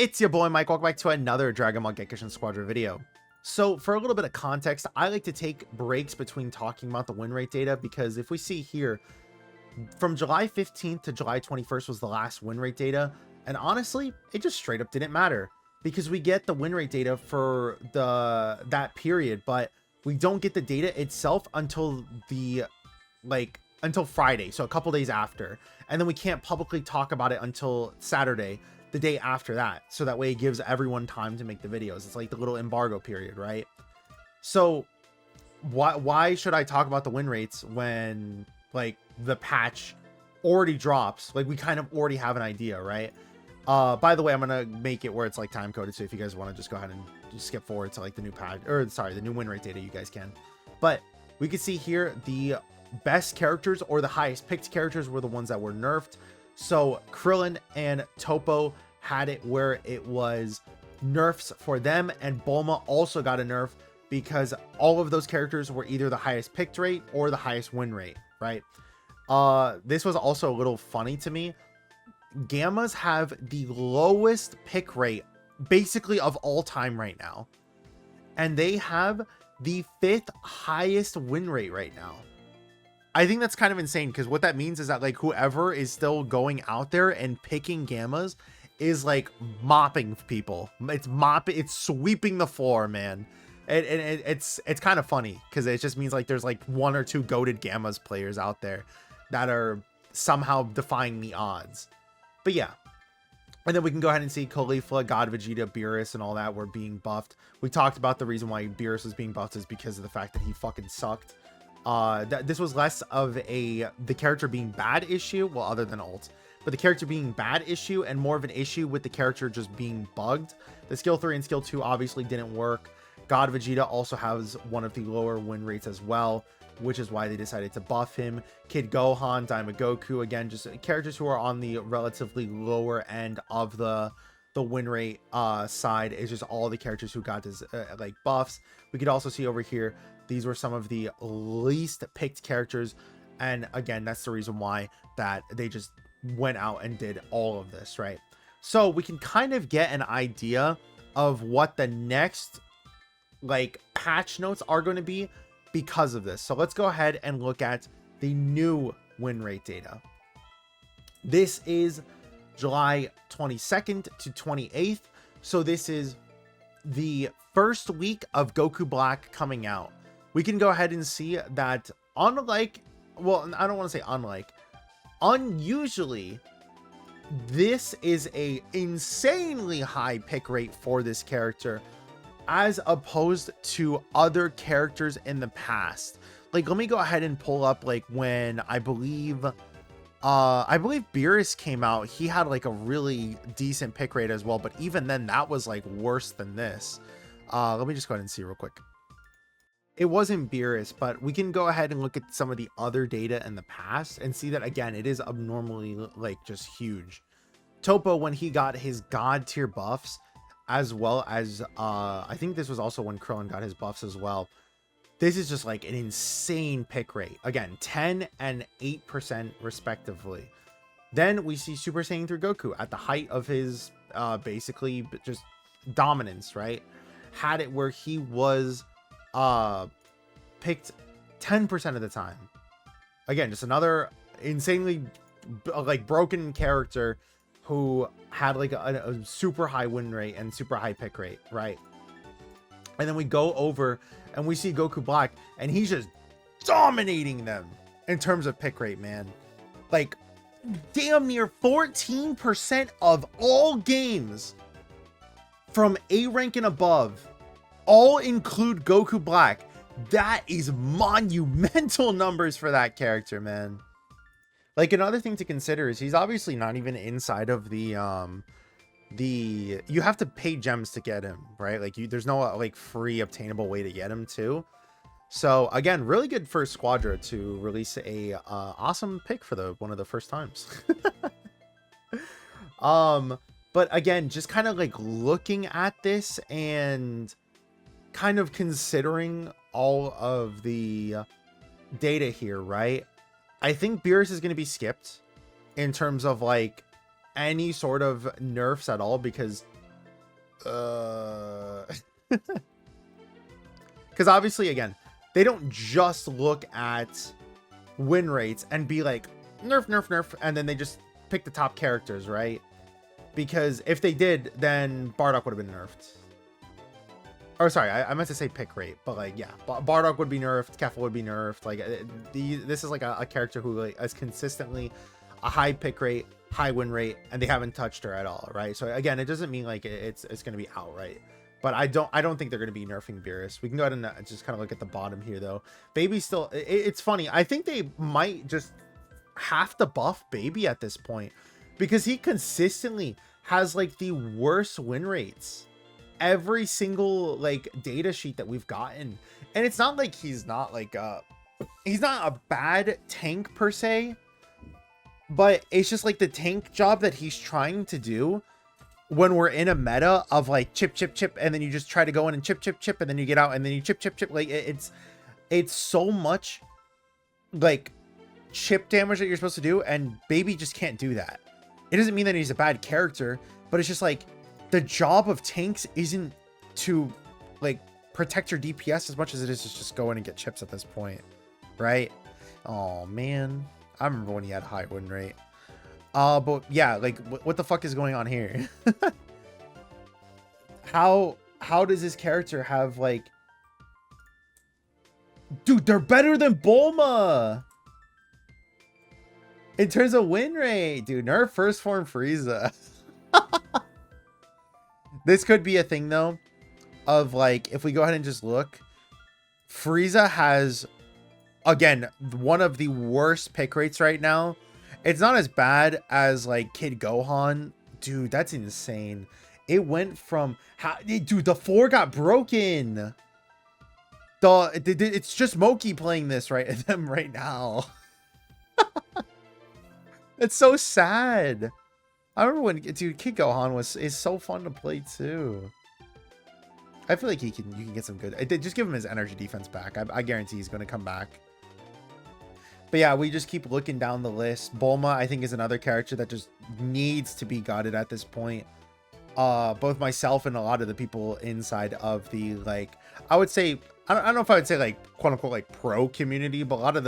It's your boy Mike, welcome back to another Dragon Ball Gekishin Squadra video. So for a little bit of context, I like to take breaks between talking about the win rate data because if we see here, from July 15th to July 21st was the last win rate data, and honestly, it just straight up didn't matter because we get the win rate data for that period, but we don't get the data itself until until Friday, so a couple days after, and then we can't publicly talk about it until Saturday, the day after that, so that way it gives everyone time to make the videos. It's like the little embargo period, right? So why should I talk about the win rates when like the patch already drops? Like we kind of already have an idea, right? By the way, I'm gonna make it where it's like time coded, so if you guys want to just go ahead and just skip forward to like the new patch, or sorry, the new win rate data, you guys can. But we can see here the best characters or the highest picked characters were the ones that were nerfed. So Krillin and Toppo had it where it was nerfs for them, and Bulma also got a nerf because all of those characters were either the highest picked rate or the highest win rate, right? This was also a little funny to me. Gammas have the lowest pick rate basically of all time right now, and they have the 5th highest win rate right now. I think that's kind of insane because what that means is that like whoever is still going out there and picking Gammas is like mopping people. It's sweeping the floor, man. It's kind of funny because it just means like there's like 1 or 2 goated Gammas players out there that are somehow defying the odds. But yeah, and then we can go ahead and see Caulifla, God Vegeta, Beerus, and all that were being buffed. We talked about the reason why Beerus was being buffed is because of the fact that he fucking sucked. This was less of the character being bad issue, well, other than ult, but the character being bad issue and more of an issue with the character just being bugged. The skill 3 and skill 2 obviously didn't work. God Vegeta also has one of the lower win rates as well, which is why they decided to buff him. Kid Gohan, Daima Goku, again, just characters who are on the relatively lower end of the win rate side. Is just all the characters who got this like buffs. We could also see over here, these were some of the least picked characters, and again, that's the reason why that they just went out and did all of this, right? So we can kind of get an idea of what the next like patch notes are going to be because of this. So let's go ahead and look at the new win rate data. This is July 22nd to 28th. So this is the first week of Goku Black coming out. We can go ahead and see that unlike, well, I don't want to say unlike, unusually, this is a insanely high pick rate for this character as opposed to other characters in the past. Like, let me go ahead and pull up like when I believe Beerus came out, he had like a really decent pick rate as well, but even then that was like worse than this. Let me just go ahead and see real quick. It wasn't Beerus, but we can go ahead and look at some of the other data in the past and see that again, it is abnormally like just huge. Toppo, when he got his god tier buffs, as well as I think this was also when Krillin got his buffs as well. This is just like an insane pick rate. Again, 10 and 8% respectively. Then we see Super Saiyan 3 Goku at the height of his basically just dominance, right? Had it where he was picked 10% of the time. Again, just another insanely like broken character who had like a super high win rate and super high pick rate, right? And then we go over and we see Goku Black and he's just dominating them in terms of pick rate, man. Like damn near 14% of all games from A rank and above all include Goku Black. That is monumental numbers for that character, man. Like another thing to consider is he's obviously not even inside of the you have to pay gems to get him, right? Like there's no like free obtainable way to get him too. So again, really good for Squadra to release a awesome pick for one of the first times. But again, just kind of like looking at this and kind of considering all of the data here, right? I think Beerus is going to be skipped in terms of like any sort of nerfs at all, because Because obviously, again, they don't just look at win rates and be like, nerf, nerf, nerf, and then they just pick the top characters, right? Because if they did, then Bardock would have been nerfed. Or sorry, I meant to say pick rate, but like, yeah, Bardock would be nerfed, Kefla would be nerfed. Like, this is like a character who like is consistently a high pick rate, high win rate, and they haven't touched her at all, right? So again, it doesn't mean like it's going to be outright. But I don't think they're going to be nerfing Beerus. We can go ahead and just kind of look at the bottom here, though. Baby still... It's funny. I think they might just have to buff Baby at this point. Because he consistently has, like, the worst win rates. Every single, like, data sheet that we've gotten. And it's not like he's not, like, he's not a bad tank, per se. But it's just, like, the tank job that he's trying to do... when we're in a meta of like chip, chip, chip, and then you just try to go in and chip, chip, chip, and then you get out and then you chip, chip, chip. Like it's so much like chip damage that you're supposed to do, and Baby just can't do that. It doesn't mean that he's a bad character, but it's just like the job of tanks isn't to like protect your DPS as much as it is to just go in and get chips at this point, right? Oh man, I remember when he had a high win rate. But yeah, like what the fuck is going on here? How does this character have like, dude, they're better than Bulma in terms of win rate, dude. Nerf first form Frieza. This could be a thing though, of like, if we go ahead and just look, Frieza has, again, one of the worst pick rates right now. It's not as bad as like Kid Gohan. Dude, that's insane. It went from dude, the 4 got broken. It's just Moki playing this right now. It's so sad. I remember when, dude, Kid Gohan is so fun to play too. I feel like you can get some good. Just give him his energy defense back. I guarantee he's going to come back. But yeah, we just keep looking down the list. Bulma, I think, is another character that just needs to be gutted at this point. Both myself and a lot of the people inside of the, like, I would say, I don't know if I would say, like, quote unquote, like, pro community, but a lot of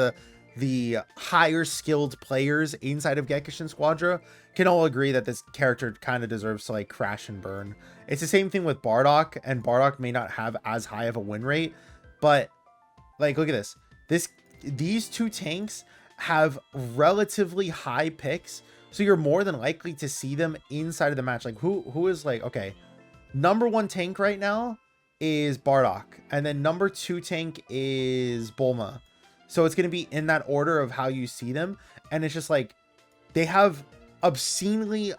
the higher skilled players inside of Gekishin Squadra can all agree that this character kind of deserves to, like, crash and burn. It's the same thing with Bardock, and Bardock may not have as high of a win rate, but, like, look at this. These two tanks have relatively high picks, so you're more than likely to see them inside of the match. Like who is like, okay, number 1 tank right now is Bardock, and then number 2 tank is Bulma. So it's going to be in that order of how you see them, and it's just like they have obscenely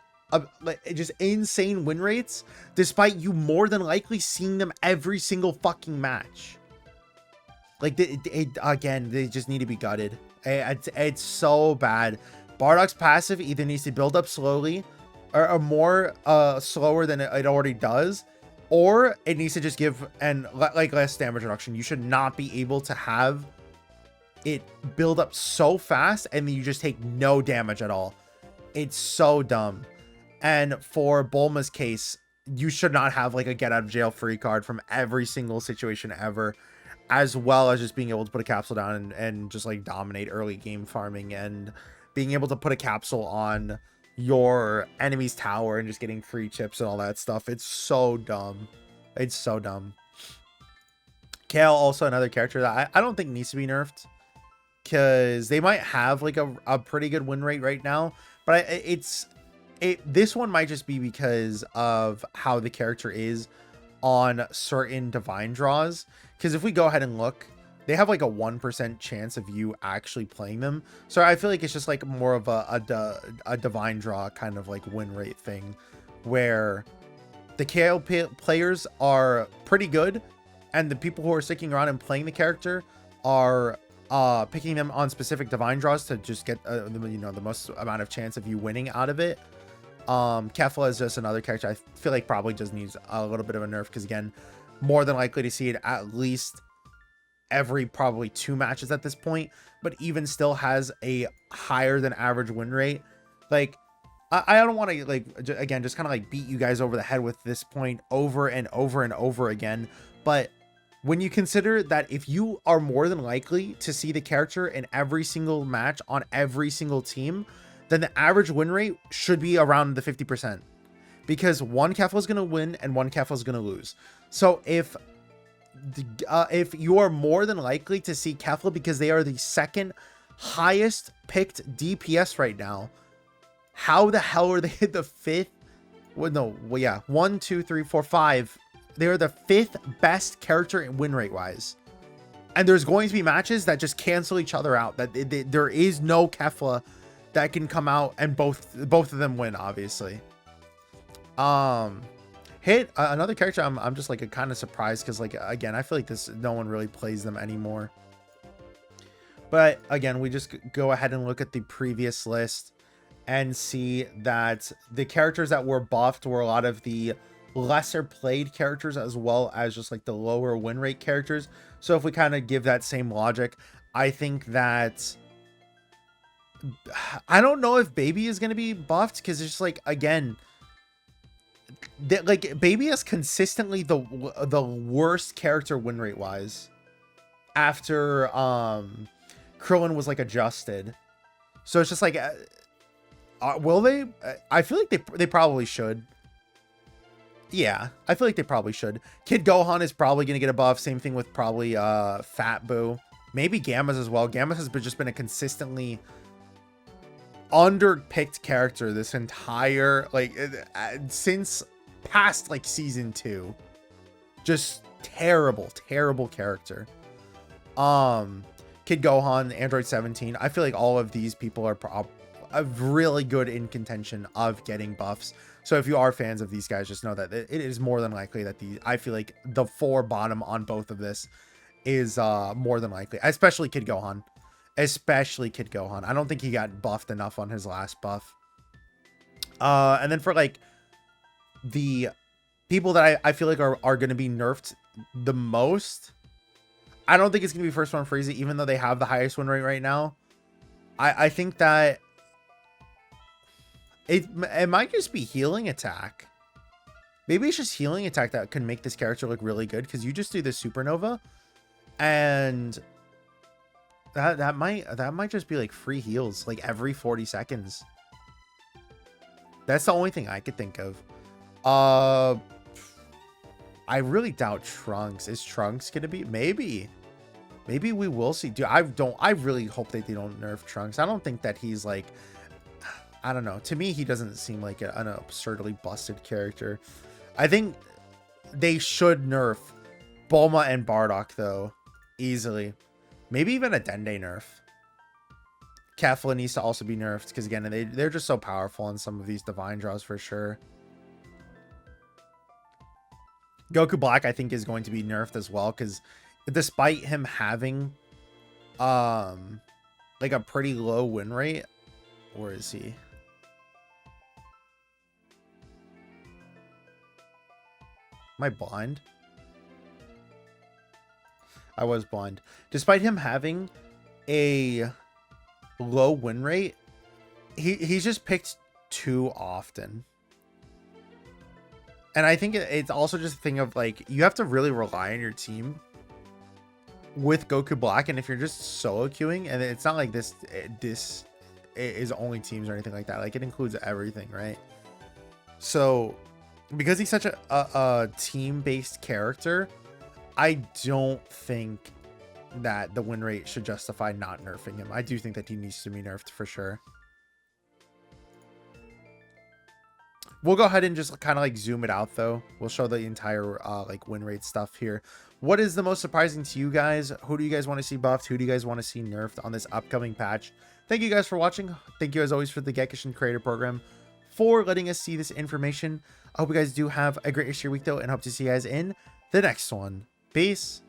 just insane win rates, despite you more than likely seeing them every single fucking match. Like, again, they just need to be gutted. It's so bad. Bardock's passive either needs to build up slowly or more slower than it already does, or it needs to just give like less damage reduction. You should not be able to have it build up so fast and then you just take no damage at all. It's so dumb. And for Bulma's case, you should not have like a get out of jail free card from every single situation ever, as well as just being able to put a capsule down and just like dominate early game farming, and being able to put a capsule on your enemy's tower and just getting free chips and all that stuff. It's so dumb. It's so dumb. Kale, also another character that I don't think needs to be nerfed, because they might have like a pretty good win rate right now, but this one might just be because of how the character is on certain divine draws. Because if we go ahead and look, they have like a 1% chance of you actually playing them. So I feel like it's just like more of a divine draw kind of like win rate thing, where the KO players are pretty good, and the people who are sticking around and playing the character are picking them on specific divine draws to just get the most amount of chance of you winning out of it. Kefla is just another character I feel like probably just needs a little bit of a nerf, because again, more than likely to see it at least every probably 2 matches at this point, but even still has a higher than average win rate. Like, I don't want to like again just kind of like beat you guys over the head with this point over and over and over again, but when you consider that if you are more than likely to see the character in every single match on every single team, then the average win rate should be around the 50%, because one Kefla is going to win and one Kefla is going to lose. So if you are more than likely to see Kefla because they are the second highest picked DPS right now, how the hell are they the fifth? Well, no, well, yeah, 1, 2, 3, 4, 5. They're the fifth best character in win rate wise. And there's going to be matches that just cancel each other out. That there is no Kefla that can come out and both of them win, obviously. Hit another character. I'm just like kind of surprised because, like, again, I feel like no one really plays them anymore. But again, we just go ahead and look at the previous list and see that the characters that were buffed were a lot of the lesser played characters, as well as just like the lower win rate characters. So if we kind of give that same logic, I think that I don't know if Baby is going to be buffed, because it's just like, again, like Baby is consistently the worst character win rate wise after Krillin was like adjusted. So it's just like, will they? I feel like they probably should. Yeah, I feel like they probably should. Kid Gohan is probably going to get a buff. Same thing with probably Fat Boo. Maybe Gammas as well. Gammas has just been a consistently underpicked character this entire, like, since past like season 2. Just terrible character. Kid Gohan, Android 17. I feel like all of these people are really good in contention of getting buffs. So if you are fans of these guys, just know that it is more than likely that I feel like the 4 bottom on both of this is more than likely, especially Kid Gohan. I don't think he got buffed enough on his last buff. And then for like the people that I feel like are going to be nerfed the most, I don't think it's going to be First One Frieza, even though they have the highest win rate right now. I think that it might just be Healing Attack. Maybe it's just Healing Attack that can make this character look really good, because you just do the Supernova, and that might just be like free heals like every 40 seconds. That's the only thing I could think of. I really doubt Trunks. Is Trunks gonna be? Maybe we will see. Dude, I really hope that they don't nerf Trunks. I don't think that he's like, I don't know. To me, he doesn't seem like an absurdly busted character. I think they should nerf Bulma and Bardock, though, easily. Maybe even a Dende nerf. Kefla needs to also be nerfed, because, again, they're just so powerful in some of these divine draws for sure. Goku Black, I think, is going to be nerfed as well, because despite him having like a pretty low win rate, where is he? Am I blind? I was blind. Despite him having a low win rate, he's just picked too often. And I think it's also just a thing of, like, you have to really rely on your team with Goku Black. And if you're just solo queuing, and it's not like this is only teams or anything like that. Like, it includes everything, right? So because he's such a team-based character, I don't think that the win rate should justify not nerfing him. I do think that he needs to be nerfed for sure. We'll go ahead and just kind of like zoom it out, though. We'll show the entire like win rate stuff here. What is the most surprising to you guys? Who do you guys want to see buffed? Who do you guys want to see nerfed on this upcoming patch? Thank you guys for watching. Thank you as always for the Gekishin Creator Program for letting us see this information. I hope you guys do have a great rest of your week, though, and hope to see you guys in the next one. Peace.